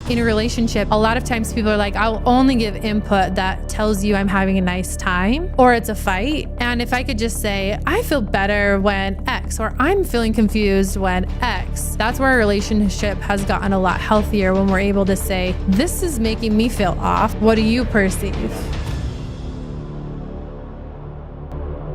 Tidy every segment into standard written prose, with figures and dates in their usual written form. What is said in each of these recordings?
In a relationship, a lot of times people are like, I'll only give input that tells you I'm having a nice time or it's a fight. And if I could just say, I feel better when X, or I'm feeling confused when X, that's where our relationship has gotten a lot healthier, when we're able to say, this is making me feel off. What do you perceive?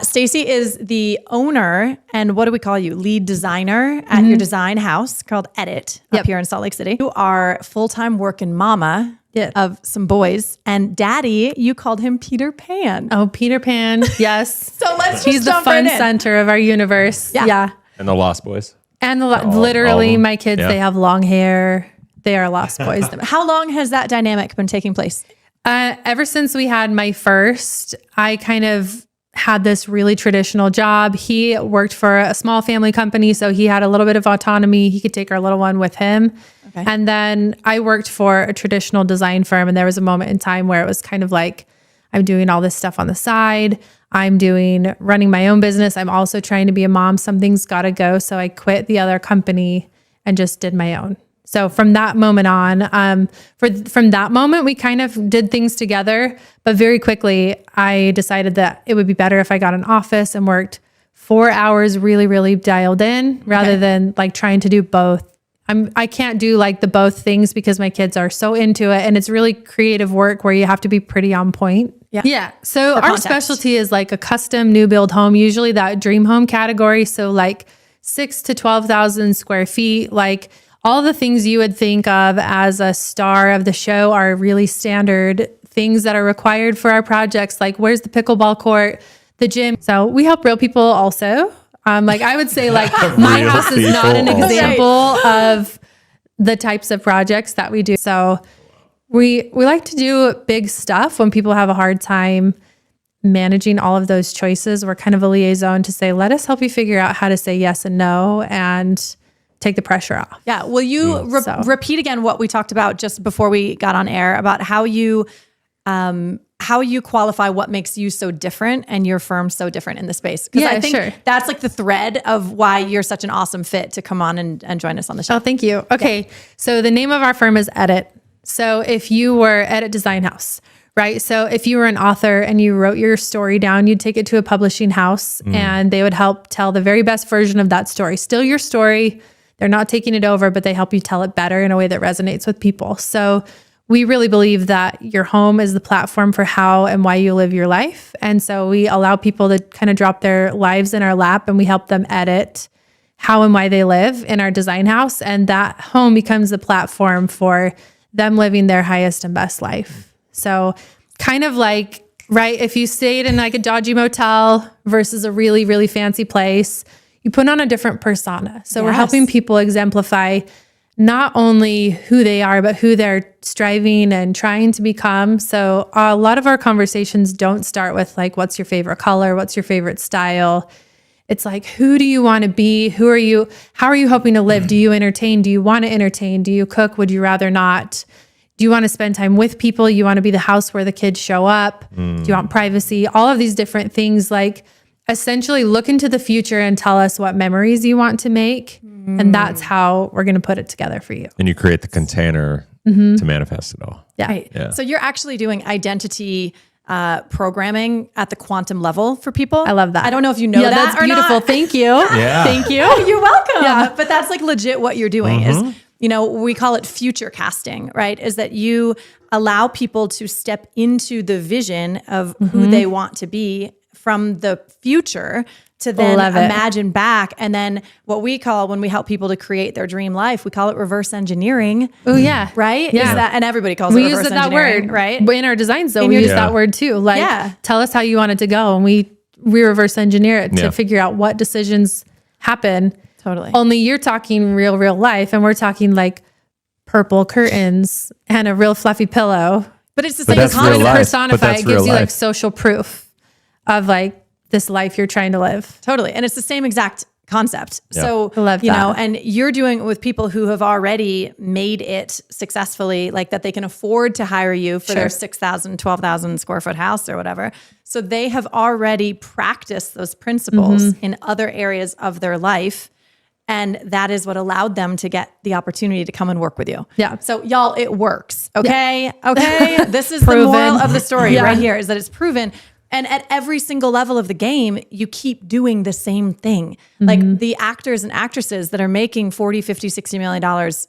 Stacie is the owner and what do we call you? Lead designer at your design house called Edit up here in Salt Lake City. You are full-time working mama of some boys, and daddy, you called him Peter Pan. Oh, Peter Pan. Yes. So let's He's the fun center of our universe. Yeah. And the Lost Boys. And literally my kids, they have long hair. They are Lost Boys. How long has that dynamic been taking place? Ever since we had my first, I kind of had this really traditional job. He worked for a small family company, so he had a little bit of autonomy. He could take our little one with him. Okay. And then I worked for a traditional design firm, and there was a moment in time where it was kind of like, I'm doing all this stuff on the side. I'm running my own business. I'm also trying to be a mom. Something's got to go. So I quit the other company and just did my own. So from that moment on, from that moment, we kind of did things together, but very quickly I decided that it would be better if I got an office and worked 4 hours really, really dialed in rather than like trying to do both. I can't do like the both things because my kids are so into it, and it's really creative work where you have to be pretty on point. Yeah. So our specialty is like a custom new build home, usually that dream home category. So like 6,000 to 12,000 square feet, like all the things you would think of as a star of the show are really standard things that are required for our projects. Like, where's the pickleball court, the gym? So we help real people also. Like I would say like my house is not an example of the types of projects that we do. So we like to do big stuff when people have a hard time managing all of those choices. We're kind of a liaison to say, let us help you figure out how to say yes and no and take the pressure off. Yeah. Will you repeat again what we talked about just before we got on air about how you qualify what makes you so different and your firm so different in the space? Because I think that's like the thread of why you're such an awesome fit to come on and join us on the show. Oh, thank you. Okay. Yeah. So the name of our firm is Edit. So if you were Edit Design House, right? So if you were an author and you wrote your story down, you'd take it to a publishing house and they would help tell the very best version of that story. Still your story. They're not taking it over, but they help you tell it better in a way that resonates with people. So we really believe that your home is the platform for how and why you live your life. And so we allow people to kind of drop their lives in our lap, and we help them edit how and why they live in our design house. And that home becomes the platform for them living their highest and best life. So kind of like, right, if you stayed in like a dodgy motel versus a really, really fancy place, you put on a different persona. So we're helping people exemplify not only who they are, but who they're striving and trying to become. So a lot of our conversations don't start with like, what's your favorite color? What's your favorite style? It's like, who do you want to be? Who are you? How are you hoping to live? Do you entertain? Do you want to entertain? Do you cook? Would you rather not? Do you want to spend time with people? You want to be the house where the kids show up? Do you want privacy? All of these different things, like essentially look into the future and tell us what memories you want to make. And that's how we're going to put it together for you. And you create the container to manifest it all. Yeah. Right. Yeah. So you're actually doing identity programming at the quantum level for people. I love that. I don't know if you know that that's or beautiful. not. Thank you. Yeah. Thank you. You're welcome. Yeah. But that's like legit what you're doing is, you know, we call it future casting, right? Is that you allow people to step into the vision of who they want to be from the future to then imagine back. And then what we call, when we help people to create their dream life, we call it reverse engineering. Oh yeah. Right? Yeah. Is that, and everybody calls it reverse engineering. We use that word, right? In our designs though, we use that word too. Like tell us how you want it to go. And we reverse engineer it to figure out what decisions happen. Totally. Only you're talking real life, and we're talking like purple curtains and a real fluffy pillow. But it's the same concept. Personify it gives you like social proof of like this life you're trying to live. Totally. And it's the same exact concept. Yeah. So, I love you that. know, and you're doing it with people who have already made it successfully, like that they can afford to hire you for their 6,000, 12,000 square foot house or whatever. So they have already practiced those principles in other areas of their life. And that is what allowed them to get the opportunity to come and work with you. Yeah. So y'all, it works. Okay. Okay. This is the Proven. moral of the story Yeah. right here, is that it's proven. And at every single level of the game, you keep doing the same thing. Like the actors and actresses that are making $40, $50, $60 million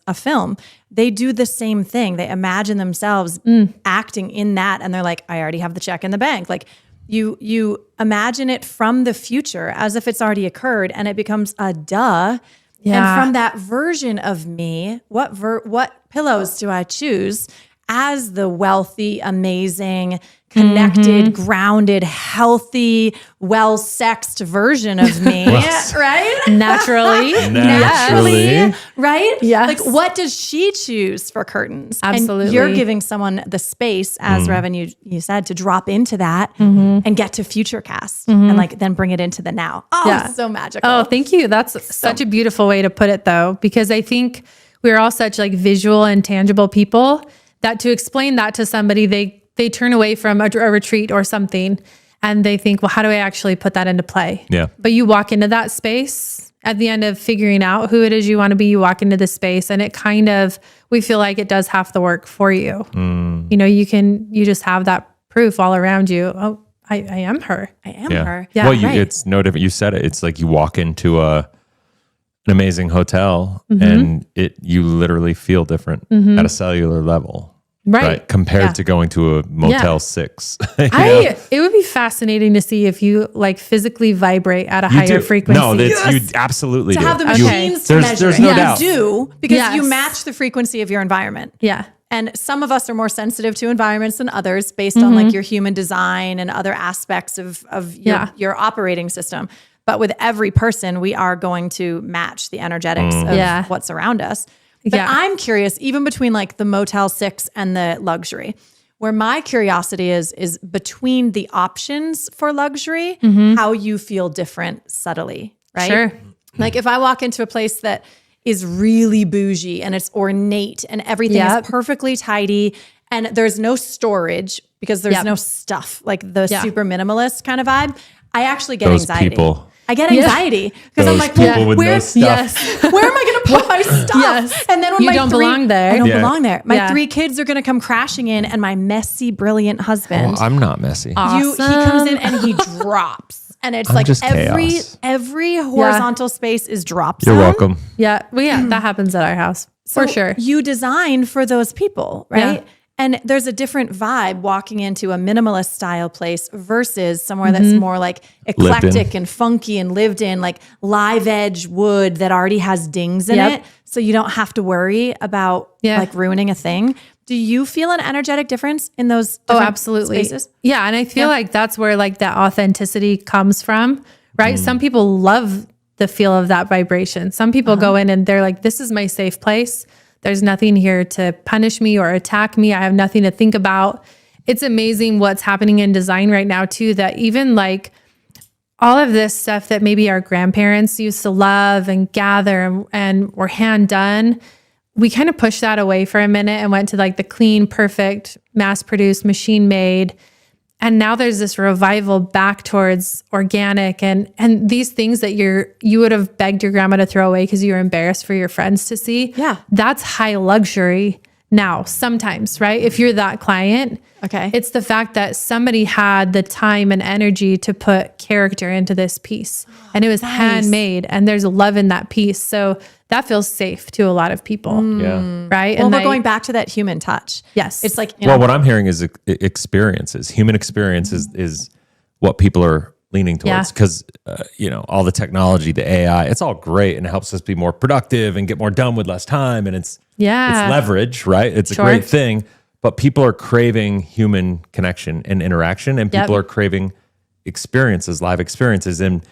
a film, they do the same thing. They imagine themselves acting in that. And they're like, I already have the check in the bank. Like you imagine it from the future as if it's already occurred, and it becomes a duh. Yeah. And from that version of me, what pillows do I choose as the wealthy, amazing, connected, grounded, healthy, well-sexed version of me, right? Naturally. Naturally, right? Yes. Like, what does she choose for curtains? Absolutely. And you're giving someone the space, as Revan, you said, to drop into that and get to future cast and like then bring it into the now. Oh, Yeah. so magical. Oh, thank you. That's such a beautiful way to put it, though, because I think we're all such like visual and tangible people that to explain that to somebody, they turn away from a retreat or something and they think, well, how do I actually put that into play? Yeah. But you walk into that space at the end of figuring out who it is you want to be, you walk into the space and it kind of, we feel like it does half the work for you. You know, you just have that proof all around you. Oh, I am her. I am Yeah. her. Yeah. Well, right. it's no different. You said it. It's like you walk into an amazing hotel and you literally feel different at a cellular level. Right. Compared Yeah. to going to a Motel 6. It would be fascinating to see if you like physically vibrate at a higher frequency. No, you absolutely To do. have the You- machines to measure there's it. no You doubt. do, because Yes. you match the frequency of your environment. Yeah. And some of us are more sensitive to environments than others based on like your human design and other aspects of your operating system. But with every person, we are going to match the energetics of what's around us. But I'm curious, even between like the Motel 6 and the luxury, where my curiosity is between the options for luxury, how you feel different subtly, right? Sure. Like if I walk into a place that is really bougie and it's ornate and everything is perfectly tidy and there's no storage because there's no stuff, like the super minimalist kind of vibe, I actually get Those anxiety. people. I get anxiety because I'm Those like, people with no where, stuff. Yes. where am I going to put my stuff? Yes. And then when You my don't three, belong there. I don't Yeah. belong there. My Yeah. 3 kids are going to come crashing in, and my messy, brilliant husband, I'm not messy. he comes in and he drops, and it's like just every chaos. horizontal space is drop You're zone. welcome. Yeah. Well, yeah, that happens at our house for So sure. You design for those people, right? Yeah. And there's a different vibe walking into a minimalist style place versus somewhere that's more like eclectic and funky and lived in, like live edge wood that already has dings in it. So you don't have to worry about like ruining a thing. Do you feel an energetic difference in those different absolutely. spaces? Yeah. And I feel like that's where like that authenticity comes from, right? Some people love the feel of that vibration. Some people go in and they're like, this is my safe place. There's nothing here to punish me or attack me. I have nothing to think about. It's amazing what's happening in design right now too, that even like all of this stuff that maybe our grandparents used to love and gather and were hand done, we kind of pushed that away for a minute and went to like the clean, perfect, mass-produced, machine-made. And now there's this revival back towards organic and these things that you would have begged your grandma to throw away because you were embarrassed for your friends to see. Yeah. That's high luxury now, sometimes, right? If you're that client. Okay. It's the fact that somebody had the time and energy to put character into this piece. And it was handmade and there's love in that piece. So that feels safe to a lot of people. Yeah. Right. Well, and we're going back to that human touch. Yes. It's like, Well, what I'm hearing is experiences. Human experience is what people are leaning towards because, all the technology, the AI, it's all great and it helps us be more productive and get more done with less time. And it's leverage, right? It's a great thing. But people are craving human connection and interaction, and people are craving experiences, live experiences. And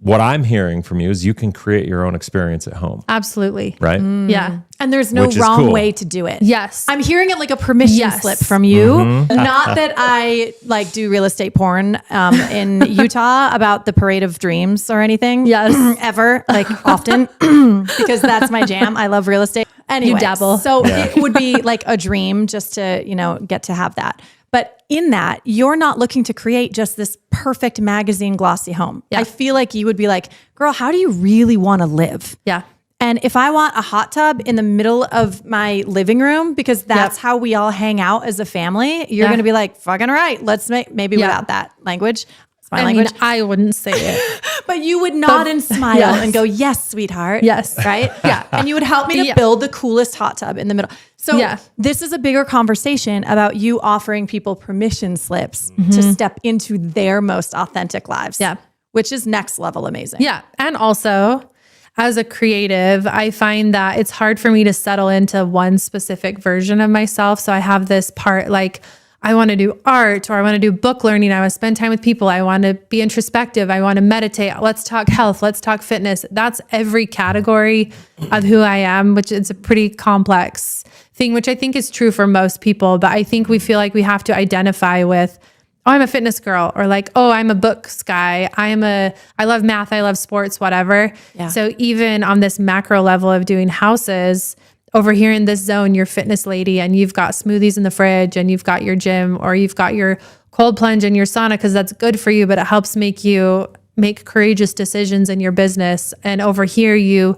what I'm hearing from you is you can create your own experience at home, Absolutely. right? Yeah. and there's no Which is wrong cool. way to do it. Yes. I'm hearing it like a permission Yes. slip from you. Not that I like do real estate porn in Utah about the parade of dreams or anything. Yes. Ever, like often, because that's my jam. I love real estate. Anyway, dabble. So it would be like a dream just to, get to have that. But in that, you're not looking to create just this perfect magazine glossy home. Yeah. I feel like you would be like, girl, how do you really want to live? Yeah. And if I want a hot tub in the middle of my living room, because that's how we all hang out as a family, you're going to be like, fucking right. Let's make, maybe without that language. It's my language. mean, I wouldn't say it. But you would nod and smile and go, yes, sweetheart. Yes. Right? Yeah. And you would help me to build the coolest hot tub in the middle. So this is a bigger conversation about you offering people permission slips to step into their most authentic lives. Yeah. Which is next level amazing. Yeah. And also, as a creative, I find that it's hard for me to settle into one specific version of myself. So I have this part like, I want to do art, or I want to do book learning. I want to spend time with people. I want to be introspective. I want to meditate. Let's talk health. Let's talk fitness. That's every category of who I am, which is a pretty complex thing, which I think is true for most people. But I think we feel like we have to identify with, oh, I'm a fitness girl, or like, oh, I'm a books guy. I love math. I love sports, whatever. Yeah. So even on this macro level of doing houses, over here in this zone, you're fitness lady and you've got smoothies in the fridge and you've got your gym, or you've got your cold plunge and your sauna because that's good for you, but it helps make you make courageous decisions in your business. And over here you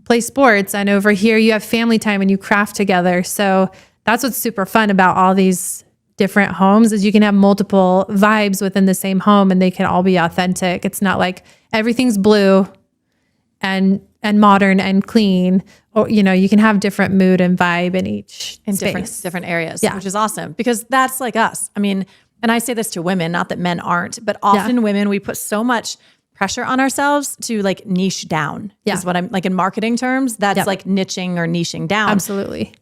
play sports, and over here you have family time and you craft together. So that's what's super fun about all these different homes, is you can have multiple vibes within the same home and they can all be authentic. It's not like everything's blue and modern and clean, or, you know, you can have different mood and vibe in each space. different areas, which is awesome, because that's like us. I mean, and I say this to women, not that men aren't, but often women, we put so much pressure on ourselves to like niche down is what I'm like in marketing terms. That's like niching or niching down. Absolutely.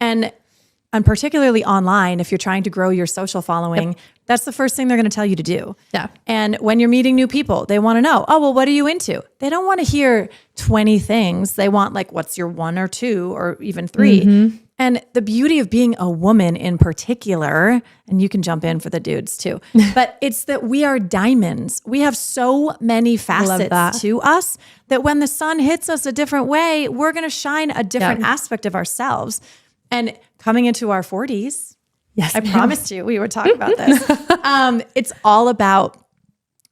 And particularly online, if you're trying to grow your social following, that's the first thing they're going to tell you to do. Yeah. And when you're meeting new people, they want to know, oh, well, what are you into? They don't want to hear 20 things. They want like, what's your 1 or 2 or even 3? And the beauty of being a woman in particular, and you can jump in for the dudes too, but it's that we are diamonds. We have so many facets to us that when the sun hits us a different way, we're going to shine a different aspect of ourselves. And coming into our 40s, I promised you we would talk about this. It's all about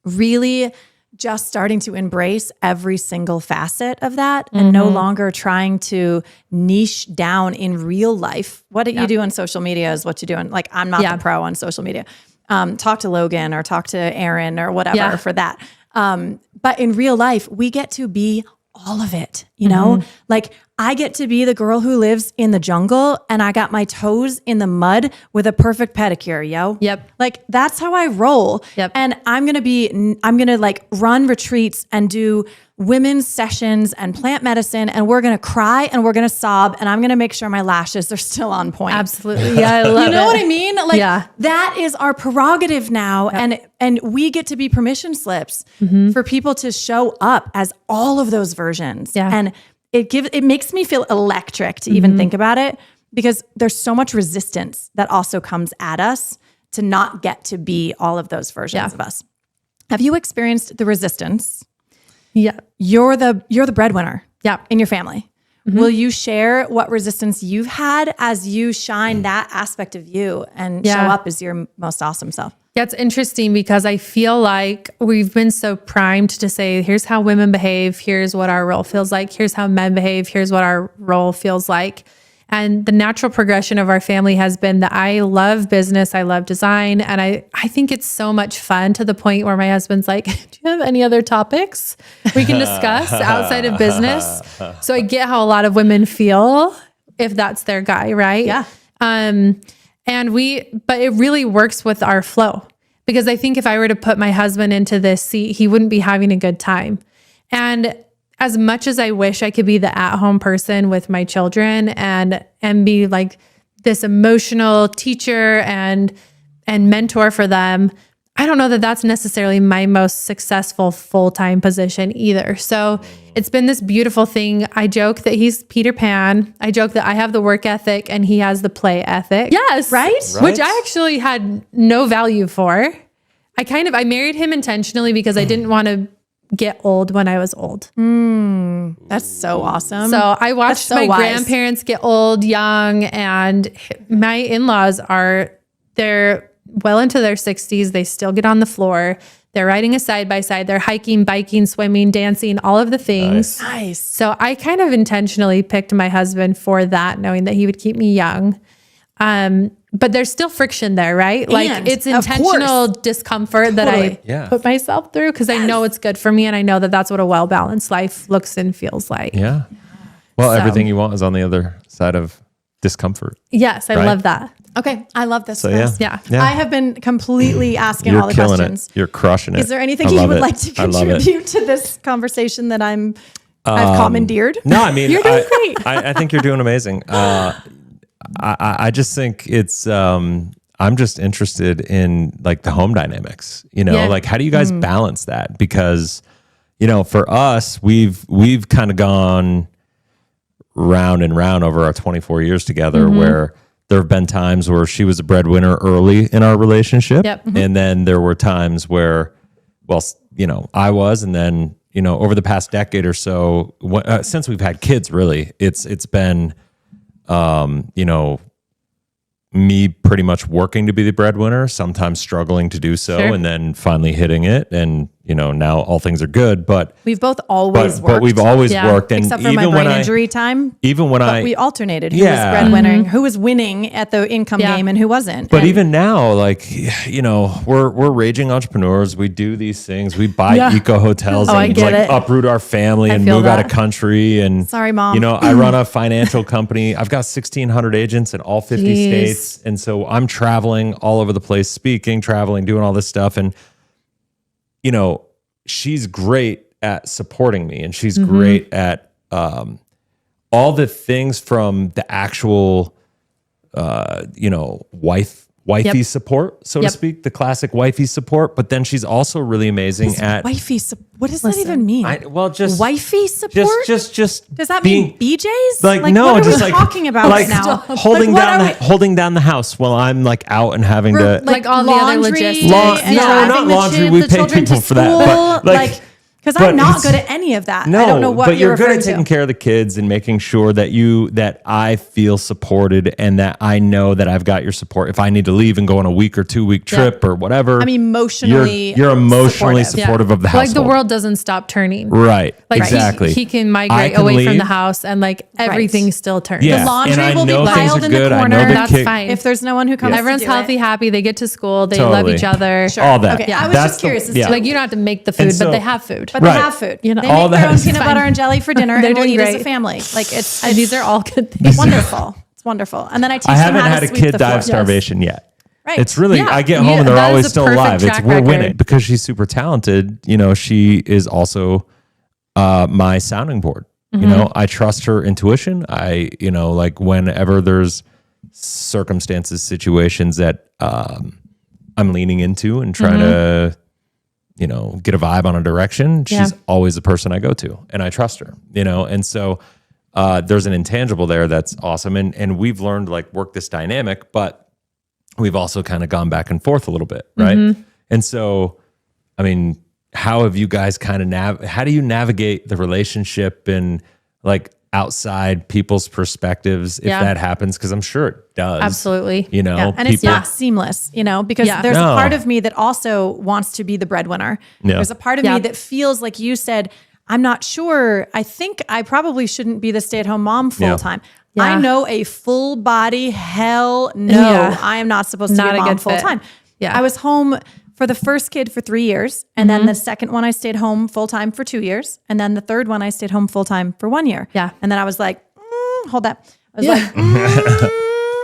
really just starting to embrace every single facet of that and no longer trying to niche down in real life. What you do on social media is what you're doing. Like, I'm not the pro on social media. Talk to Logan or talk to Aaron or whatever for that. But in real life, we get to be all of it, you know? Like, I get to be the girl who lives in the jungle and I got my toes in the mud with a perfect pedicure, yo. Yep. Like, that's how I roll. Yep. And I'm going to like run retreats and do women's sessions and plant medicine, and we're going to cry and we're going to sob, and I'm going to make sure my lashes are still on point. Absolutely. Yeah, I love You know it. what I mean? Like, that is our prerogative now. And we get to be permission slips for people to show up as all of those versions. Yeah. And it makes me feel electric to even think about it, because there's so much resistance that also comes at us to not get to be all of those versions of us. Have you experienced the resistance? Yeah. You're the breadwinner in your family. Will you share what resistance you've had as you shine that aspect of you and show up as your most awesome self? Yeah, it's interesting because I feel like we've been so primed to say, here's how women behave. Here's what our role feels like. Here's how men behave. Here's what our role feels like. And the natural progression of our family has been that I love business. I love design. And I think it's so much fun, to the point where my husband's like, do you have any other topics we can discuss outside of business? So I get how a lot of women feel if that's their guy, right? Yeah. But it really works with our flow, because I think if I were to put my husband into this seat, he wouldn't be having a good time. And as much as I wish I could be the at-home person with my children and be like this emotional teacher and mentor for them, I don't know that that's necessarily my most successful full-time position either. So it's been this beautiful thing. I joke that he's Peter Pan. I joke that I have the work ethic and he has the play ethic. Yes. Right? Which I actually had no value for. I married him intentionally because I didn't want to get old when I was old. That's so awesome. So I watched my grandparents get old young, and my in-laws they're well into their 60s. They still get on the floor. They're riding a side-by-side. They're hiking, biking, swimming, dancing, all of the things. Nice. So I kind of intentionally picked my husband for that, knowing that he would keep me young. But there's still friction there, right? Like And, it's of intentional discomfort that I Yeah. put myself through because I know it's good for me. And I know that that's what a well-balanced life looks and feels like. Yeah. Well, So- everything you want is on the other side of discomfort. Yes, I Right? love that. Okay. I love this. So Chris. Yeah. I have been completely asking You're all the killing questions. it. You're crushing it. Is there anything I you love would it. like to I love it. contribute to this conversation that I've commandeered? No, I mean, You're doing great. I think you're doing amazing. I just think it's, I'm just interested in like the home dynamics, Yeah. like how do you guys balance that? Because, for us, we've kind of gone round and round over our 24 years together where there have been times where she was a breadwinner early in our relationship. Yep. And then there were times where, well, I was, and then, over the past decade or so, since we've had kids, really, it's been, me pretty much working to be the breadwinner, sometimes struggling to do so, Sure. and then finally hitting it. And, now all things are good, but We've both always worked. but we've always Yeah. worked. And except for even my brain when injury time. even when But we alternated. Who Yeah. was breadwinning, who was winning at the income Yeah. game, and who wasn't. But And even now, like, we're raging entrepreneurs. We do these things. We buy eco hotels Oh, I and get like it. uproot our family and feel move out that. of country. And Sorry, Mom. I run a financial company. I've got 1,600 agents in all 50 Jeez. states. And so I'm traveling all over the place, speaking, traveling, doing all this stuff. And, she's great at supporting me, and she's great at all the things from the actual, wifey Yep. support, so to Yep. speak, the classic wifey support. But then she's also really amazing at wifey support. What does that even mean? just Wifey support? just Does that being, mean BJ's? like what no, are just we like talking about like right now? holding Like, what down are the holding down the house while I'm like out and having to Like all the other laundry logistics. and No, driving not the laundry. We the pay children to people for that, but, school, like, because but I'm not it's- good at any of that. No, I don't know what but you're good referring at taking to. care of the kids and making sure that I feel supported and that I know that I've got your support. If I need to leave and go on a week or 2 week trip or whatever, I'm emotionally you're emotionally supportive of the household. Like the world doesn't stop turning. Right. Like exactly. He can I migrate can away from leave. the house and like everything still turns. Yeah. The laundry and I will be know things piled are in the good. I corner. know the That's kid- fine. If there's no one who comes, Everyone's to do healthy, it. happy. They get to school. They love Totally. each other. Sure. All that. Okay, I was That's just curious the- as to- yeah. Like you don't have to make the food, And so- but they have food. But Right. they have food. You know, They all make their that own is peanut fine. butter and jelly for dinner, They're and we'll doing eat as a great. family. Like it's These are all good things. wonderful. It's wonderful. And then I teach I them haven't how had to a sweep kid the die floor. of starvation yet. Right. It's really, Yeah. I get home Yeah, and they're that is always a still perfect alive. It's track we're record. winning because she's super talented. She is also my sounding board. I trust her intuition. Like whenever there's circumstances, situations that I'm leaning into and trying to, get a vibe on a direction, she's always the person I go to and I trust her, and so there's an intangible there that's awesome. And we've learned to like work this dynamic, but we've also kind of gone back and forth a little bit. Right. And so, I mean, how have you guys kind of how do you navigate the relationship and like outside people's perspectives if Yeah. that happens? Cause I'm sure it does. Absolutely. Yeah. And it's not seamless, because Yeah. there's No. a part of me that also wants to be the breadwinner. Yeah. There's a part of me that feels like you said, I'm not sure. I think I probably shouldn't be the stay-at-home mom full time. Yeah. I know a full body hell no. Yeah. I am not supposed to Not be a a mom good full fit. time. Yeah. I was home for the first kid for 3 years. And then the second one I stayed home full time for 2 years. And then the third one I stayed home full time for 1 year. Yeah. And then I was like, hold that. I was like,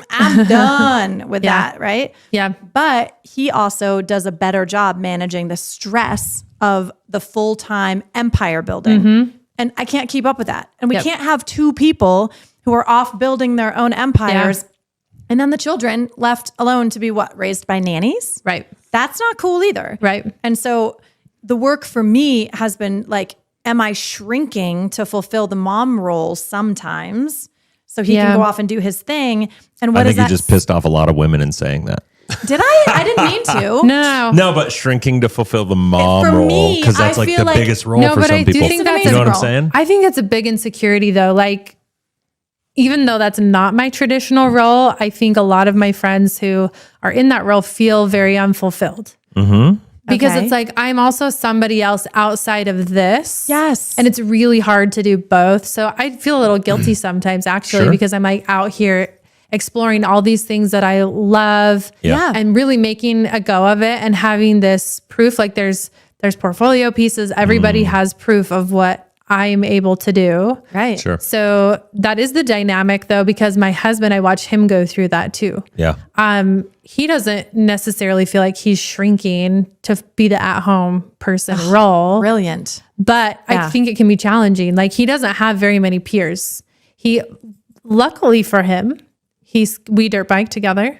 I'm done with that. Right. Yeah. But he also does a better job managing the stress of the full-time empire building. And I can't keep up with that. And we can't have two people who are off building their own empires and then the children left alone to be raised by nannies. Right. That's not cool either. Right. And so the work for me has been like, am I shrinking to fulfill the mom role sometimes so he can go off and do his thing? And what I is think you that? just pissed off a lot of women in saying that. Did I? I didn't mean to. No. No, but shrinking to fulfill the mom For role me, because that's I like feel the like- biggest role No, for but some I do people. think It's an that's you know amazing what I'm role. saying? I think that's a big insecurity though. Like even though that's not my traditional role, I think a lot of my friends who are in that role feel very unfulfilled. Because Okay. it's like, I'm also somebody else outside of this. Yes. And it's really hard to do both. So I feel a little guilty sometimes actually, Sure. because I'm like out here exploring all these things that I love Yeah. and really making a go of it and having this proof. Like there's portfolio pieces. Everybody has proof of what I'm able to do. Right. Sure. So that is the dynamic though, because my husband, I watch him go through that too. Yeah. He doesn't necessarily feel like he's shrinking to be the at-home person role, Brilliant. but Yeah. I think it can be challenging. Like he doesn't have very many peers. Luckily for him, we dirt bike together.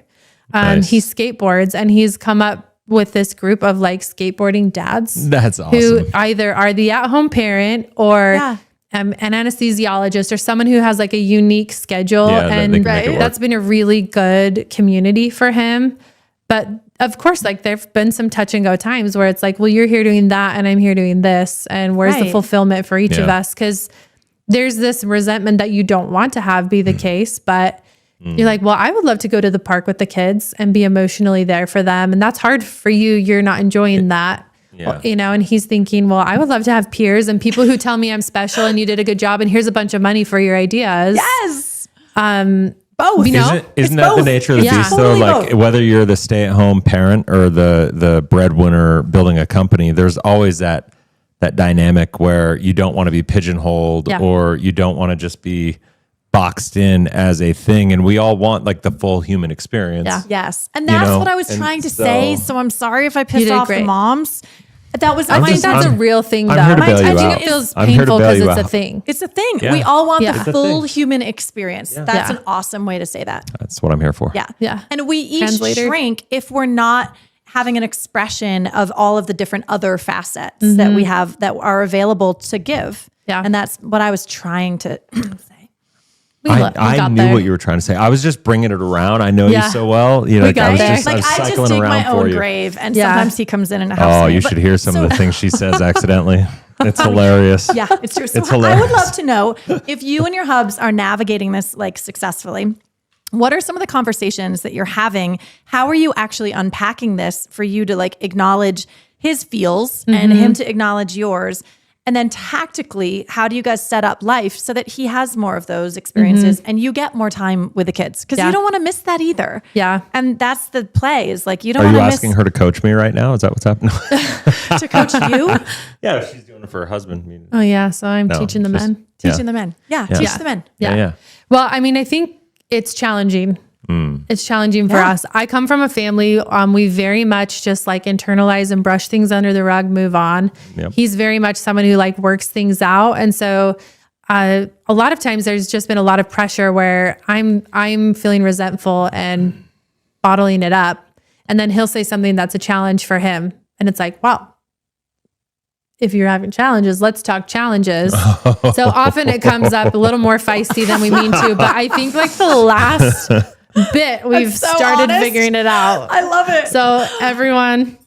Nice. He skateboards and he's come up with this group of like skateboarding dads That's awesome. who either are the at-home parent or Yeah. an anesthesiologist or someone who has like a unique schedule. Yeah, that they and can make it work. that's been a really good community for him. But of course, like there've been some touch and go times where it's like, well, you're here doing that and I'm here doing this. And where's the Right. fulfillment for each of Yeah. us? Because there's this resentment that you don't want to have be the case, but you're like, well, I would love to go to the park with the kids and be emotionally there for them. And that's hard for you. You're not enjoying that. Yeah. You know, and he's thinking, well, I would love to have peers and people who tell me I'm special and you did a good job and here's a bunch of money for your ideas. Yes. Both. You know? Isn't that the both. nature of the Yeah. beast though? Totally Like both. whether you're the stay-at-home parent or the breadwinner building a company, there's always that dynamic where you don't want to be pigeonholed Yeah. or you don't want to just be boxed in as a thing. And we all want like the full human experience. Yeah. Yes. And that's know, what I was and trying to so- say. So I'm sorry if I pissed did off the great. moms. That was I my think that's a I'm- real thing I'm though. here to My bail you intention, out. it feels I'm here to painful bail because you it's a out. thing. It's a thing. Yeah. We all want Yeah. the It's a full thing. human experience. That's Yeah. an awesome way to say that. That's what I'm here for. Yeah. Yeah. And we each Translator. shrink if we're not having an expression of all of the different other facets that we have that are available to give. Yeah. And that's what I was trying to say. We I got knew there. what you were trying to say. I was just bringing it around. I know Yeah. you so well. You know, like, got I was there. just, I Like was I just cycling dig around my for own you. grave, and Yeah. sometimes he comes in and helps Oh, me. you But- should hear some of the things she says accidentally. It's hilarious. Yeah, it's true. So It's I would hilarious. love to know if you and your hubs are navigating this like successfully. What are some of the conversations that you're having? How are you actually unpacking this for you to like acknowledge his feels and him to acknowledge yours? And then tactically, how do you guys set up life so that he has more of those experiences and you get more time with the kids? Because Yeah. you don't want to miss that either. Yeah. And that's the play is like, you don't Are want you to miss asking her to coach me right now? Is that what's happening? to coach you, Yeah, she's doing it for her husband. I mean, Oh yeah. So I'm no, teaching the just- men. yeah. teaching the men. Yeah, teach Yeah. the men. Yeah. Well, I mean, I think it's challenging. It's challenging for Yeah. us. I come from a family. We very much just like internalize and brush things under the rug, move on. Yep. He's very much someone who like works things out. And so a lot of times there's just been a lot of pressure where I'm feeling resentful and bottling it up. And then he'll say something that's a challenge for him. And it's like, wow, if you're having challenges, let's talk challenges. So often it comes up a little more feisty than we mean to, but I think like the last bit we've so started honest. figuring it out. I love it. So everyone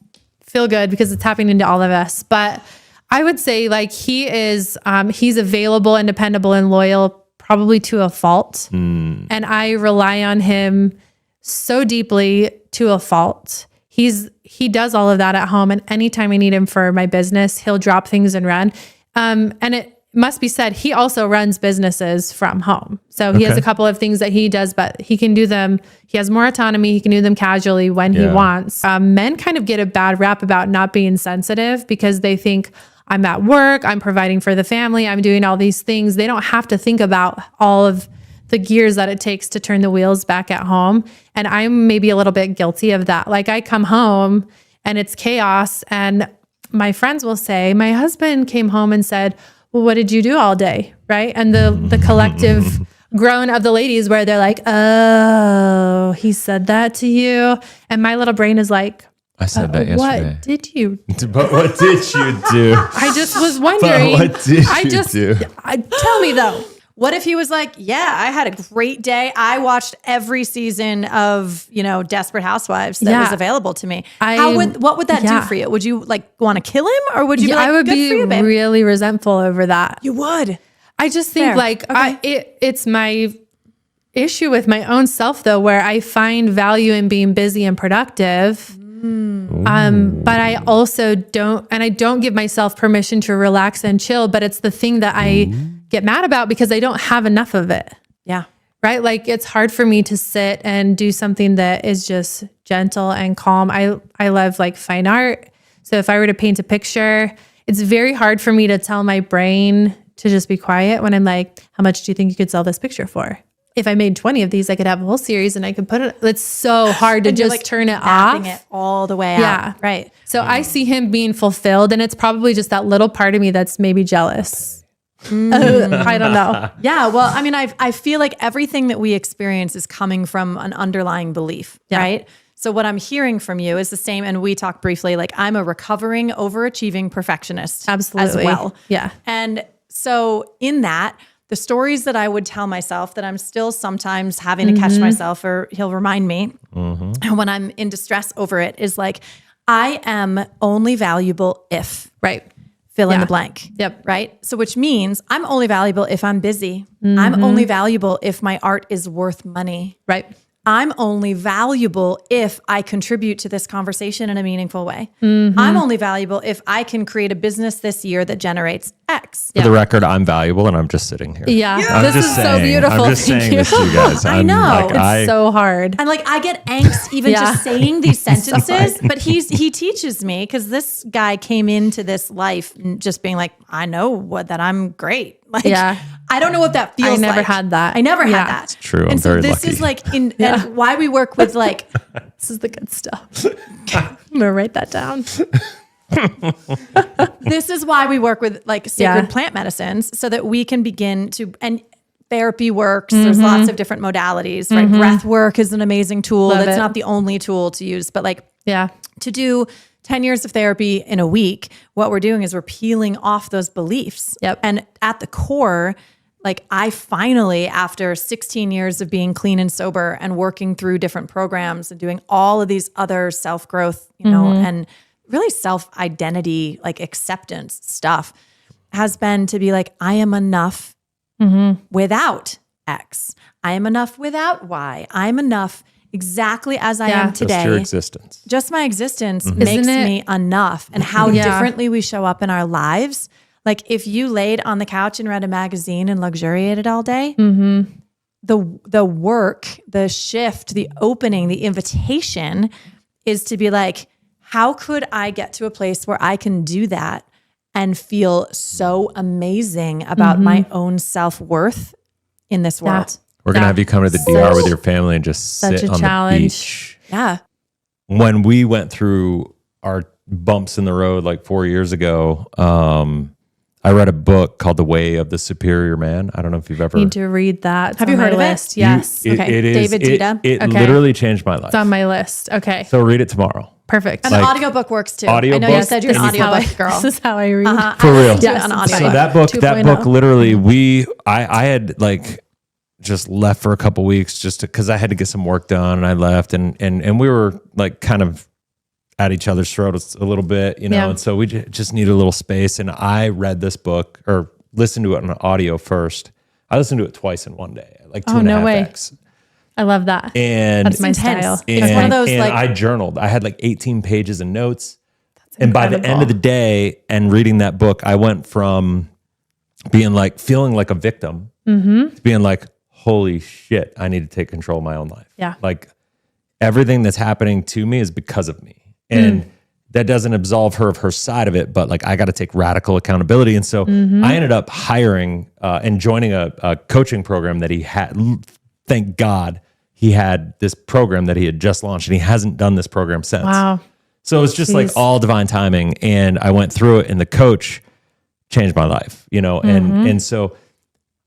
feel good because it's happening to all of us. But I would say like he is, he's available and dependable and loyal probably to a fault. And I rely on him so deeply to a fault. He does all of that at home. And anytime I need him for my business, he'll drop things and run. And it must be said, he also runs businesses from home. So he has Okay. a couple of things that he does, but he can do them. He has more autonomy. He can do them casually when he Yeah. wants. Men kind of get a bad rap about not being sensitive because they think I'm at work, I'm providing for the family, I'm doing all these things. They don't have to think about all of the gears that it takes to turn the wheels back at home. And I'm maybe a little bit guilty of that. Like I come home and it's chaos and my friends will say, my husband came home and said, well, what did you do all day? Right. And the collective groan of the ladies where they're like, oh, he said that to you. And my little brain is like, I said that yesterday. what did you But what did you do? I just was wondering. But what did I you just do? Tell me though. What if he was like, yeah, I had a great day. I watched every season of, Desperate Housewives that Yeah. was available to me. I- What would that yeah. do for you? Would you like want to kill him or would you be like, I would good be for you, babe? really resentful over that. You would. I just think Fair. like Okay. it's my issue with my own self though, where I find value in being busy and productive. But I also don't give myself permission to relax and chill, but it's the thing that I get mad about because I don't have enough of it. Yeah. Right? Like it's hard for me to sit and do something that is just gentle and calm. I love like fine art. So if I were to paint a picture, it's very hard for me to tell my brain to just be quiet when I'm like, how much do you think you could sell this picture for? If I made 20 of these, I could have a whole series and I could put it. It's so hard to just turn it off. It all the way out. Right. So I see him being fulfilled, and it's probably just that little part of me that's maybe jealous. I don't know. Yeah. Well, I mean, I feel like everything that we experience is coming from an underlying belief, right? So what I'm hearing from you is the same. And we talked briefly, like I'm a recovering, overachieving perfectionist Absolutely. as well. Yeah. And so in that, the stories that I would tell myself that I'm still sometimes having to catch myself, or he'll remind me when I'm in distress over it, is like, I am only valuable if. Right. Fill in the blank. Yep. Right. So which means I'm only valuable if I'm busy. I'm only valuable if my art is worth money. Right. I'm only valuable if I contribute to this conversation in a meaningful way. I'm only valuable if I can create a business this year that generates X. For the record, I'm valuable and I'm just sitting here. Yeah. This is so beautiful. I'm just saying this to you guys. I know. It's so hard. And like I get angst even just saying these sentences, but he teaches me, because this guy came into this life just being like, I know that I'm great. Like, I don't know what that feels like. I never had that. I never had that. True. I'm and so very this lucky. is like and why we work with like, This is the good stuff. I'm gonna write that down. this is why we work with like sacred plant medicines, so that we can begin to, and therapy works. There's lots of different modalities, right? Breath work is an amazing tool. Love That's it. not the only tool to use, but like to do 10 years of therapy in a week, what we're doing is we're peeling off those beliefs. Yep. And at the core, like I finally, after 16 years of being clean and sober and working through different programs and doing all of these other self-growth, you know, and really self-identity, like acceptance stuff, has been to be like, I am enough without X. I am enough without Y. I'm enough exactly as I am today. Just your existence. Just my existence makes me enough. And how differently we show up in our lives. Like if you laid on the couch and read a magazine and luxuriated all day, the work, the shift, the opening, the invitation is to be like, how could I get to a place where I can do that and feel so amazing about my own self-worth in this world? We're going to have you come to the DR with your family and just sit on the beach. Yeah. When we went through our bumps in the road like 4 years ago, I read a book called The Way of the Superior Man. I don't know if you've ever... Need to read that. Have you heard of it? Yes. David Dita. It literally changed my life. It's on my list. Okay. So read it tomorrow. Perfect. And the audiobook works too. I know you Audiobook? said you're an audiobook girl. This is how I read. For real. Yes, an audiobook. So that book 2.0. literally, I had like just left for a couple weeks just because I had to get some work done, and I left, and we were like kind of at each other's throats a little bit, you know, and so we just needed a little space. And I read this book, or listened to it on audio first. I listened to it twice in one day, like 2.5x. I love that. And That's my style. It's one of those and like I journaled. I had like 18 pages of notes. And by the end of the day and reading that book, I went from being like feeling like a victim to being like, holy shit, I need to take control of my own life. Yeah. Like everything that's happening to me is because of me. And that doesn't absolve her of her side of it, but like I got to take radical accountability. And so I ended up hiring and joining a coaching program that he had. Thank God he had this program that he had just launched, and he hasn't done this program since. Wow. So it was just like all divine timing. And I went through it, and the coach changed my life, you know? And so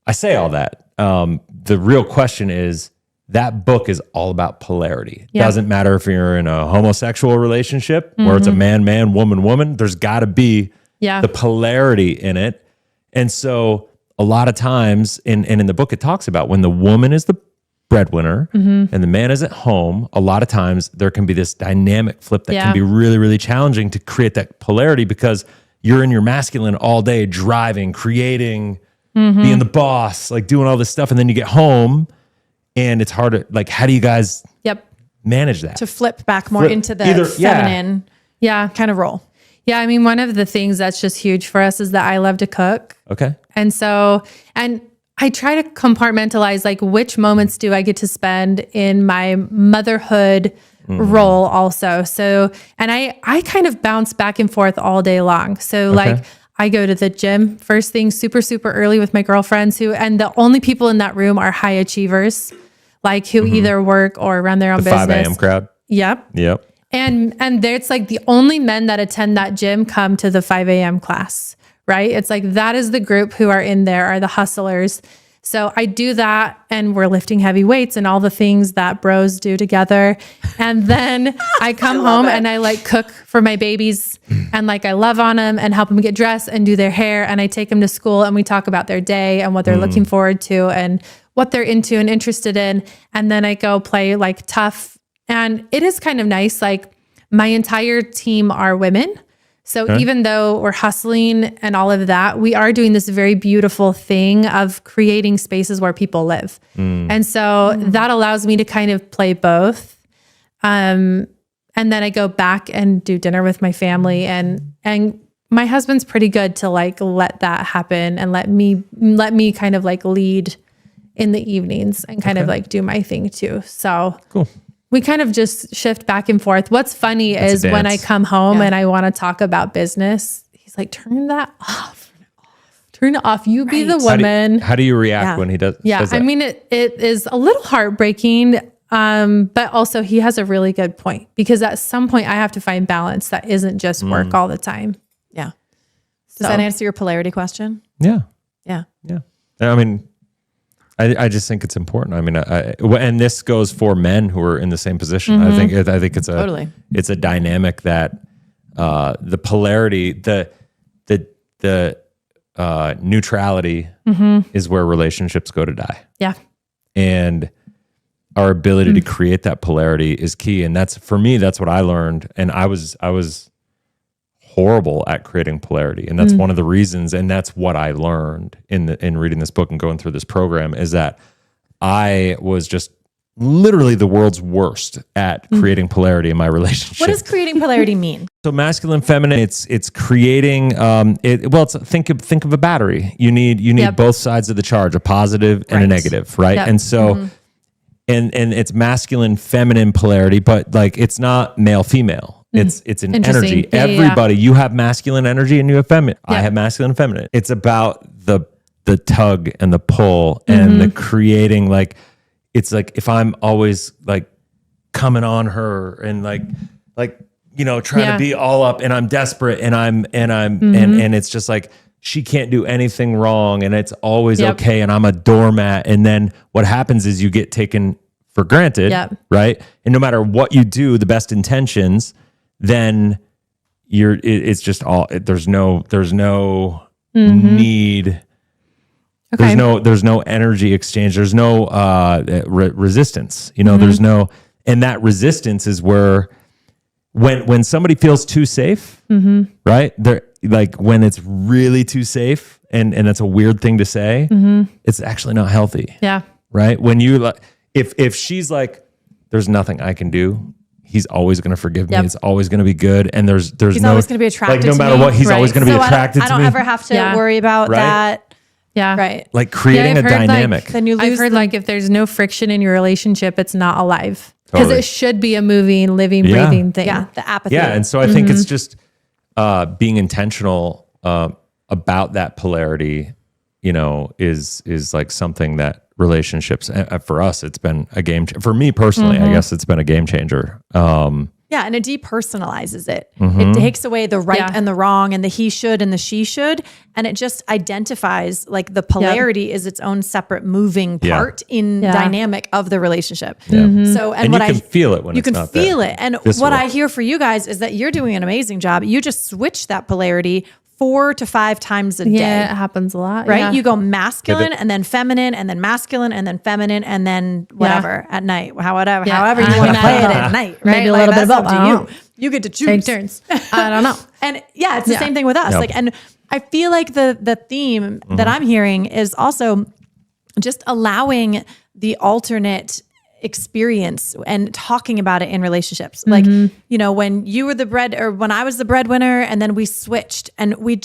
I say all that. The real question is, that book is all about polarity. It doesn't matter if you're in a homosexual relationship where it's a man, woman, there's gotta be the polarity in it. And so a lot of times in the book, it talks about when the woman is the breadwinner and the man is at home, a lot of times there can be this dynamic flip that can be really, really challenging to create that polarity, because you're in your masculine all day, driving, creating, being the boss, like doing all this stuff. And then you get home And it's hard to like, how do you guys manage that? To flip back more into the feminine kind of role. Yeah. I mean, one of the things that's just huge for us is that I love to cook. Okay. And so, and I try to compartmentalize like which moments do I get to spend in my motherhood role also. So, and I kind of bounce back and forth all day long. So like I go to the gym first thing super, super early with my girlfriends and the only people in that room are high achievers, like who either work or run their own business. 5 a.m. crowd. Yep. And it's like the only men that attend that gym come to the 5 a.m. class, right? It's like, that is the group who are in there are the hustlers. So I do that and we're lifting heavy weights and all the things that bros do together. And then I come home and I like cook for my babies and like I love on them and help them get dressed and do their hair. And I take them to school and we talk about their day and what they're looking forward to and what they're into and interested in. And then I go play like tough. And it is kind of nice. Like my entire team are women. So even though we're hustling and all of that, we are doing this very beautiful thing of creating spaces where people live. And so that allows me to kind of play both. And then I go back and do dinner with my family and my husband's pretty good to like let that happen and let me kind of like lead in the evenings and kind of like do my thing too. So cool. We kind of just shift back and forth. What's funny is when I come home and I want to talk about business, he's like, turn that off. Turn it off. You be the woman. How do you react when he does? Yeah. I mean, it is a little heartbreaking, but also he has a really good point because at some point I have to find balance that isn't just work all the time. Yeah. Does that answer your polarity question? Yeah. Yeah. Yeah. I mean, I just think it's important. I mean, and this goes for men who are in the same position. I think it's it's a dynamic that the polarity, the neutrality is where relationships go to die. Yeah. And our ability to create that polarity is key. And that's, for me, that's what I learned. And I was horrible at creating polarity. And that's one of the reasons. And that's what I learned in reading this book and going through this program is that I was just literally the world's worst at creating polarity in my relationship. What does creating polarity mean? So masculine, feminine, it's creating, think of a battery. You need both sides of the charge, a positive and a negative, right? Yep. And so, and it's masculine, feminine polarity, but like, it's not male, female. It's an energy. Yeah, Everybody, you have masculine energy and you have feminine. I have masculine and feminine. It's about the tug and the pull and the creating, like, it's like, if I'm always like coming on her and like, trying to be all up and I'm desperate and it's just like, she can't do anything wrong and it's always okay. And I'm a doormat. And then what happens is you get taken for granted, right? And no matter what you do, the best intentions, then it's just all, there's no need. Okay. There's no energy exchange. There's no resistance, there's no, and that resistance is where when somebody feels too safe, right? They're like, when it's really too safe and that's a weird thing to say, it's actually not healthy. Yeah. Right. When you, if she's like, there's nothing I can do, he's always going to forgive me. It's always going to be good. And he's always going to be attracted to me. No matter what, he's always going to be attracted to me. I don't ever have to worry about that. Yeah. Right. Like creating a dynamic. Then you lose I've heard like if there's no friction in your relationship, it's not alive. Because it should be a moving, living, breathing thing. Yeah. The apathy. Yeah. And so I think it's just being intentional about that polarity, is like something that relationships, for us, it's been a game changer. For me personally, I guess it's been a game changer. Yeah, and it depersonalizes it. It takes away the right and the wrong and the he should and the she should. And it just identifies like the polarity is its own separate moving part in dynamic of the relationship. So, and you can feel it when it's not there. You can feel it. And what I hear for you guys is that you're doing an amazing job. You just switch that polarity 4 to 5 times a day. Yeah, it happens a lot. Right? Yeah. You go masculine and then feminine and then masculine and then feminine and then whatever at night. However you want to play it at night. Right? Maybe a little bit of both. Up to you. You get to choose. Take turns. I don't know. And it's the same thing with us. Like, and I feel like the theme that I'm hearing is also just allowing the alternate experience and talking about it in relationships. Like, you know, when you were when I was the breadwinner and then we switched and we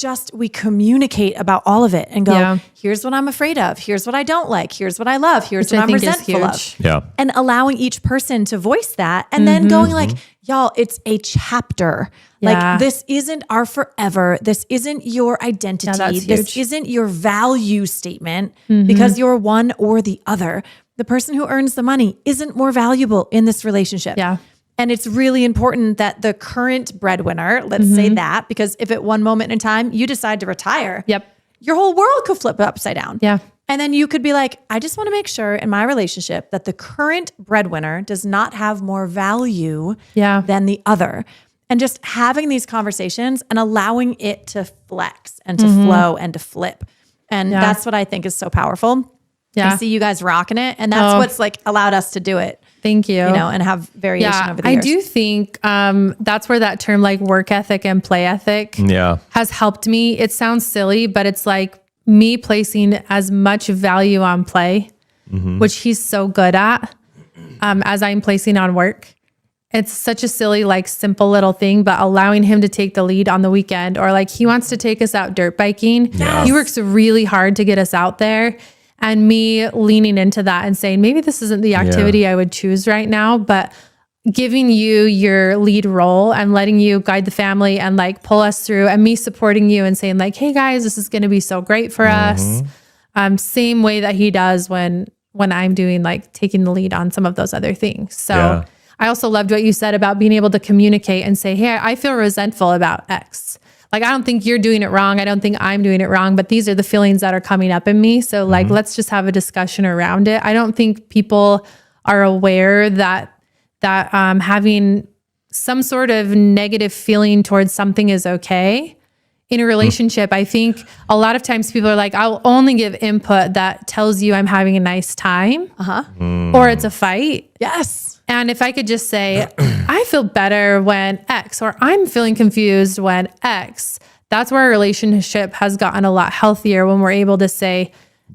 communicate about all of it and go, here's what I'm afraid of. Here's what I don't like. Here's what I love. Here's what I'm resentful of. Yeah. And allowing each person to voice that and then going like, y'all, it's a chapter. Like this isn't our forever. This isn't your identity. This isn't your value statement because you're one or the other. The person who earns the money isn't more valuable in this relationship. Yeah. And it's really important that the current breadwinner, let's say that, because if at one moment in time you decide to retire, your whole world could flip upside down. Yeah. And then you could be like, I just want to make sure in my relationship that the current breadwinner does not have more value than the other. And just having these conversations and allowing it to flex and to flow and to flip. And that's what I think is so powerful. I see you guys rocking it. And that's what's like allowed us to do it. Thank you. You know, and have variation over the years. I do think that's where that term like work ethic and play ethic has helped me. It sounds silly, but it's like me placing as much value on play, which he's so good at, as I'm placing on work. It's such a silly, like simple little thing, but allowing him to take the lead on the weekend, or like he wants to take us out dirt biking. He works really hard to get us out there. And me leaning into that and saying, maybe this isn't the activity I would choose right now, but giving you your lead role and letting you guide the family and like pull us through, and me supporting you and saying like, hey guys, this is going to be so great for us. Same way that he does when I'm doing like taking the lead on some of those other things. So I also loved what you said about being able to communicate and say, hey, I feel resentful about X. Like, I don't think you're doing it wrong. I don't think I'm doing it wrong, but these are the feelings that are coming up in me. So like, let's just have a discussion around it. I don't think people are aware that having some sort of negative feeling towards something is okay in a relationship. I think a lot of times people are like, I'll only give input that tells you I'm having a nice time or it's a fight. Yes. And if I could just say, I feel better when X, or I'm feeling confused when X, that's where our relationship has gotten a lot healthier, when we're able to say,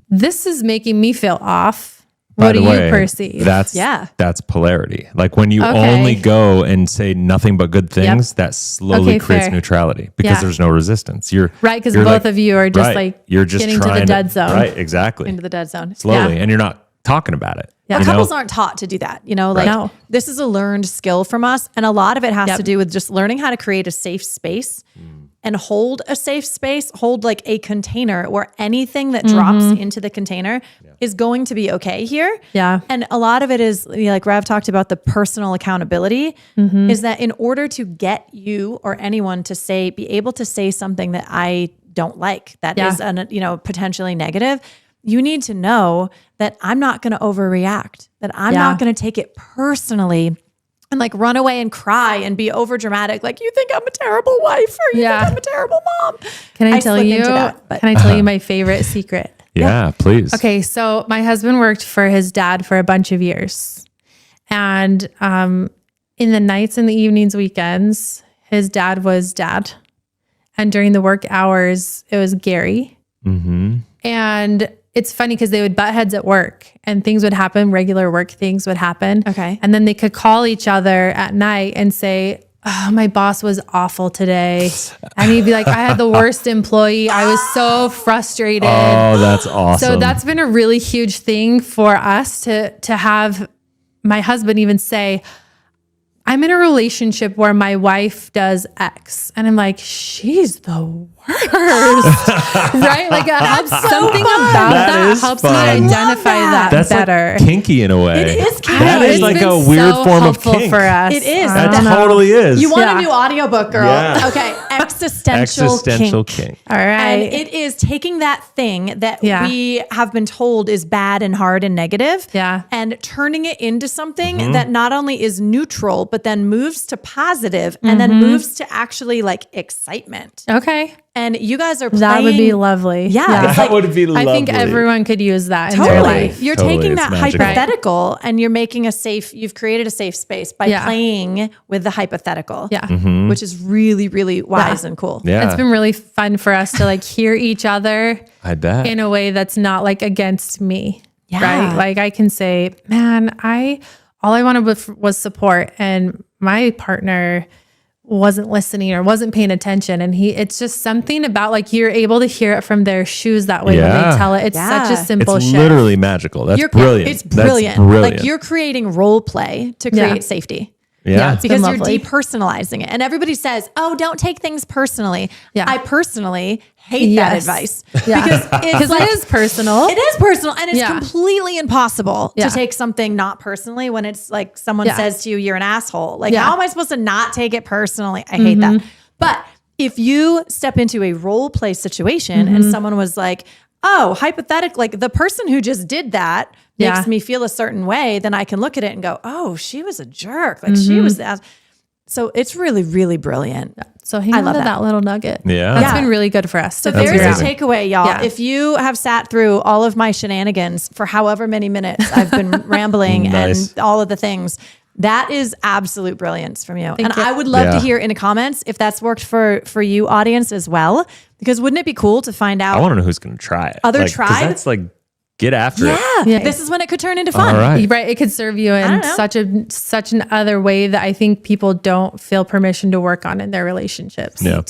this is making me feel off. What do you perceive? That's polarity. Like when you only go and say nothing but good things, that slowly creates neutrality because there's no resistance. You're right. Because both of you are just like, you're just getting to the dead zone. Right. Exactly. Into the dead zone. Slowly. And you're not talking about it. Well, couples aren't taught to do that. You know, like this is a learned skill from us. And a lot of it has to do with just learning how to create a safe space and hold a safe space, hold like a container where anything that drops into the container is going to be okay here. Yeah. And a lot of it is, you know, like Rev talked about, the personal accountability is that in order to get you or anyone to be able to say something that I don't like, that is, potentially negative, you need to know that I'm not going to overreact, that I'm not going to take it personally and like run away and cry and be over dramatic. Like, you think I'm a terrible wife, or you think I'm a terrible mom. Can I tell you my favorite secret? Yeah, please. Okay. So my husband worked for his dad for a bunch of years, and in the nights and the evenings, weekends, his dad was dad. And during the work hours, it was Gary. And it's funny because they would butt heads at work and things would happen, regular work things would happen. Okay. And then they could call each other at night and say, oh, my boss was awful today. And he'd be like, I had the worst employee. I was so frustrated. Oh, that's awesome. So that's been a really huge thing for us to have my husband even say, I'm in a relationship where my wife does X. And I'm like, she's the worst. Right? Like something about that helps me identify that better. Like kinky in a way. It is kinky. That is like a weird form of kink for us. It is. That totally is. You want a new audiobook, girl. Yeah. Okay. Existential kink. All right. And it is taking that thing that we have been told is bad and hard and negative and turning it into something that not only is neutral, but then moves to positive and then moves to actually like excitement. Okay. And you guys are playing. That would be lovely. Yeah. That would be lovely. I think everyone could use that in their life. You're taking that hypothetical and you're making you've created a safe space by playing with the hypothetical. Yeah. Which is really, really wise and cool. Yeah. It's been really fun for us to like hear each other I bet. in a way that's not like against me. right? Like I can say, man, all I wanted was support, and my partner wasn't listening or wasn't paying attention. And it's just something about like, you're able to hear it from their shoes that way when they tell it. It's such a simple it's shift. literally magical. That's brilliant. It's brilliant. That's brilliant. Like you're creating role play to create safety. Yeah. It's Because been you're lovely. depersonalizing it. And everybody says, oh, don't take things personally. Yeah. I personally hate that advice. Yeah. Because it is personal. It is personal, and it's Yeah. completely impossible Yeah. to take something not personally when it's like someone Yeah. says to you, you're an asshole. Like, Yeah. how am I supposed to not take it personally? I hate that. But if you step into a role play situation and someone was like, oh, hypothetically, like the person who just did that makes me feel a certain way, then I can look at it and go, oh, she was a jerk. Like she was that. So it's really, really brilliant. So hang on to that little nugget. Yeah. That's been really good for us. So to there's figure a out. takeaway, y'all. Yeah. If you have sat through all of my shenanigans for however many minutes I've been rambling Nice. and all of the things, that is absolute brilliance from you. And you. I would love to Yeah. hear in the comments if that's worked for you, audience, as well. Because wouldn't it be cool to find out? I want to know who's going to try it. Other 'cause tribe? That's like, get after it. Yeah. This is when it could turn into fun. All right. Right. It could serve you in know. such an other way that I think people don't feel permission to work on in their relationships. Yeah.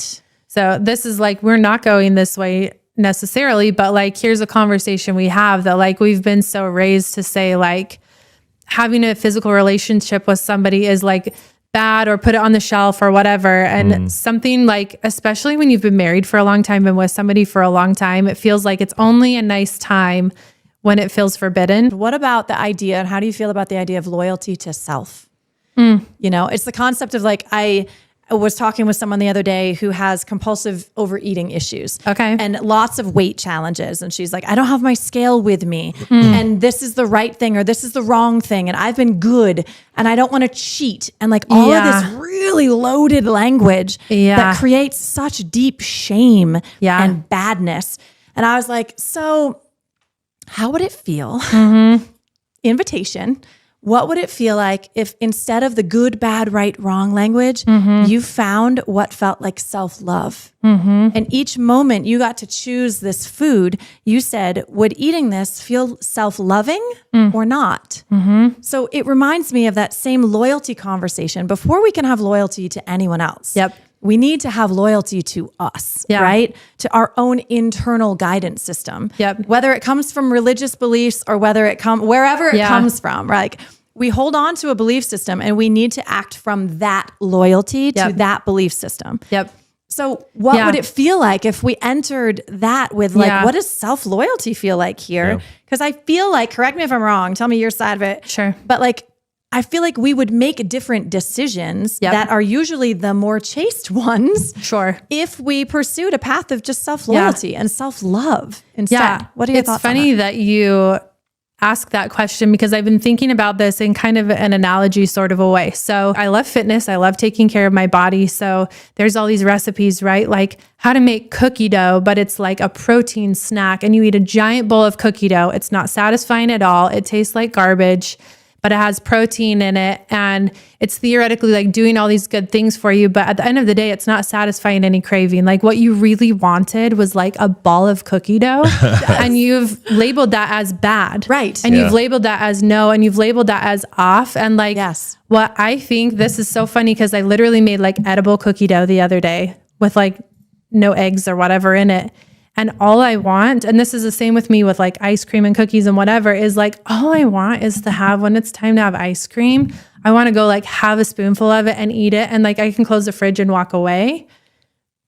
So this is like, we're not going this way necessarily, but like, here's a conversation we have that like, we've been so raised to say like, having a physical relationship with somebody is like bad or put it on the shelf or whatever. And something like, especially when you've been married for a long time and with somebody for a long time, it feels like it's only a nice time when it feels forbidden. What about the idea, and how do you feel about the idea of loyalty to self? You know, it's the concept of like, I was talking with someone the other day who has compulsive overeating issues. Okay. And lots of weight challenges. And she's like, I don't have my scale with me. And this is the right thing or this is the wrong thing. And I've been good and I don't want to cheat. And like all of this really loaded language that creates such deep shame and badness. And I was like, so how would it feel? Invitation. What would it feel like if instead of the good, bad, right, wrong language, you found what felt like self-love? And each moment you got to choose this food, you said, would eating this feel self-loving or not? So it reminds me of that same loyalty conversation. Before we can have loyalty to anyone else, we need to have loyalty to us, right? To our own internal guidance system. Whether it comes from religious beliefs or whether it wherever it comes from, like we hold on to a belief system and we need to act from that loyalty to that belief system. So what would it feel like if we entered that with like, what does self-loyalty feel like here? Because I feel like, correct me if I'm wrong, tell me your side of it. Sure. But like, I feel like we would make different decisions that are usually the more chaste ones. Sure. If we pursued a path of just self-loyalty and self-love instead. What are your thoughts on that? It's funny that you ask that question because I've been thinking about this in kind of an analogy sort of a way. So I love fitness. I love taking care of my body. So there's all these recipes, right? Like how to make cookie dough, but it's like a protein snack and you eat a giant bowl of cookie dough. It's not satisfying at all. It tastes like garbage, but it has protein in it and it's theoretically like doing all these good things for you. But at the end of the day, it's not satisfying any craving. Like what you really wanted was like a ball of cookie dough and you've labeled that as bad. Right. And you've labeled that as no, and you've labeled that as off. And like, what I think, this is so funny because I literally made like edible cookie dough the other day with like no eggs or whatever in it. And all I want, and this is the same with me with like ice cream and cookies and whatever, is like, all I want is to have, when it's time to have ice cream, I want to go like have a spoonful of it and eat it. And like, I can close the fridge and walk away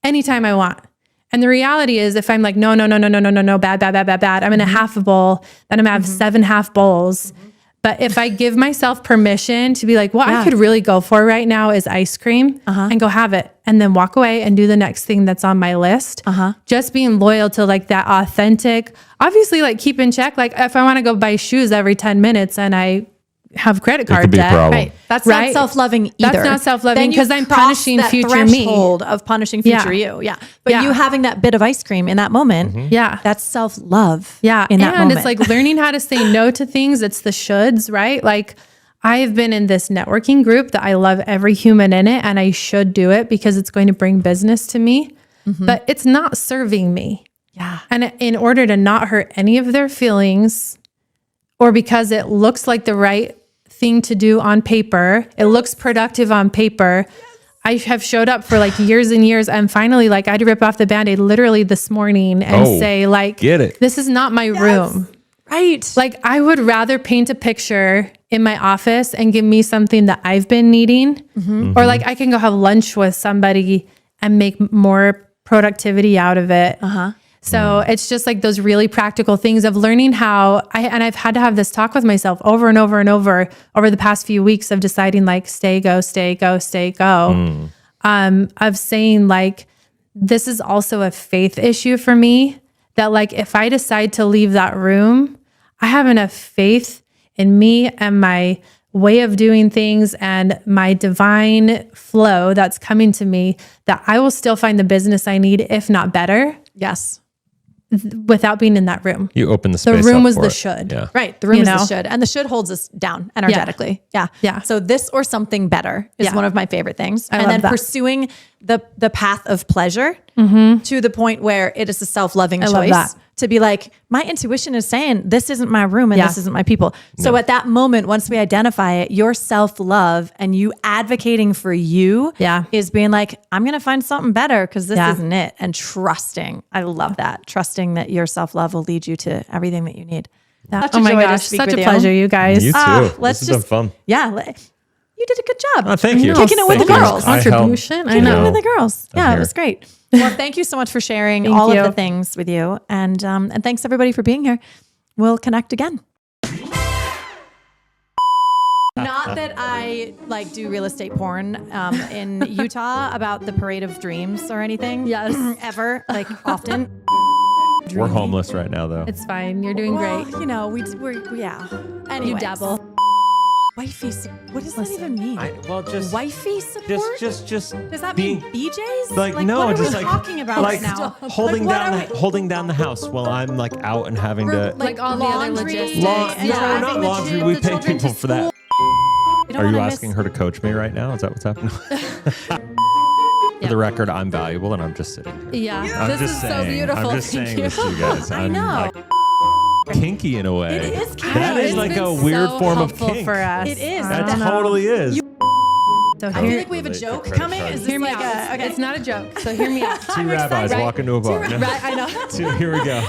anytime I want. And the reality is if I'm like, no, bad, I'm in a half a bowl, then I'm gonna have 7 half bowls. But if I give myself permission to be like, what I could really go for right now is ice cream and go have it and then walk away and do the next thing that's on my list. Just being loyal to like that authentic, obviously like keep in check. Like if I want to go buy shoes every 10 minutes and I have credit card debt. Right. That's not self-loving either. That's not self-loving because I'm punishing that future me. Threshold of punishing future you. But you having that bit of ice cream in that moment, that's self-love. In that moment. And it's like learning how to say no to things. It's the shoulds, right? Like I've been in this networking group that I love every human in it and I should do it because it's going to bring business to me, but it's not serving me. And in order to not hurt any of their feelings or because it looks like the right thing to do on paper, it looks productive on paper. I have showed up for like years and years, and finally, like, I had to rip off the Band-Aid literally this morning and say, like, get it. This is not my room. Right. Like, I would rather paint a picture in my office and give me something that I've been needing, or like I can go have lunch with somebody and make more productivity out of it. So it's just like those really practical things of learning how and I've had to have this talk with myself over and over and over the past few weeks of deciding, like, stay, go, stay, go, stay, go. Of saying, like, this is also a faith issue for me, that, like, if I decide to leave that room, I have enough faith in me and my way of doing things and my divine flow that's coming to me that I will still find the business I need, if not better. Yes. Without being in that room. You open the space. The room up was for the it. should. Yeah. Right. The room is know? the should. And the should holds us down energetically. Yeah. Yeah. So this or something better is Yeah. one of my favorite things. I and love then that. pursuing the path of pleasure to the point where it is a self-loving love choice that. to be like, my intuition is saying this isn't my room and Yeah. this isn't my people. So at that moment, once we identify it, your self-love and you advocating for you Yeah. is being like, I'm going to find something better because this Yeah. isn't it. And trusting. I love that. Trusting that your self-love will lead you to everything that you need. Such Oh a my joy to gosh, speak such with a you. pleasure, you guys. You too. Let's this has been fun. Yeah. You did a good job. Oh, thank you. Kicking it with the Thank you. girls. I helped, Contribution. I you know. With the girls. I'm Yeah, it here. was great. Well, thank you so much for sharing all you. of the things with you. And thanks everybody for being here. We'll connect again. Not that I like do real estate porn in Utah about the Parade of Dreams or anything. Yes. Ever, like often. We're homeless right now, though. It's fine. You're doing Well, great. you know, we're yeah. Anyways. You dabble. Wifey, what does that even mean? just Wifey support? just Does that being, mean BJ's? like no, what are just we like talking about like right now? holding Like, what down are we- holding down the house while I'm like out and having to. Like all the other logistics. No, and not driving the laundry. kids, We the pay children people to for that. school. You don't Are you wanna asking miss- her to coach me right now? Is that what's happening? For the record, I'm valuable and I'm just sitting here. Yeah. I'm This just is saying, so beautiful. I'm just Thank saying you. this to you guys. I'm know. like kinky in a way. It is kinky. That is It's like been a weird so form of helpful kink. for us. It is. I That don't know. totally is. So I feel here, like we have a Relate to joke credit coming. cards. Is this hear me like out. a okay? It's not a joke. So hear me out. Two rabbis excited. walk into a bar. Right, I know. Here we go.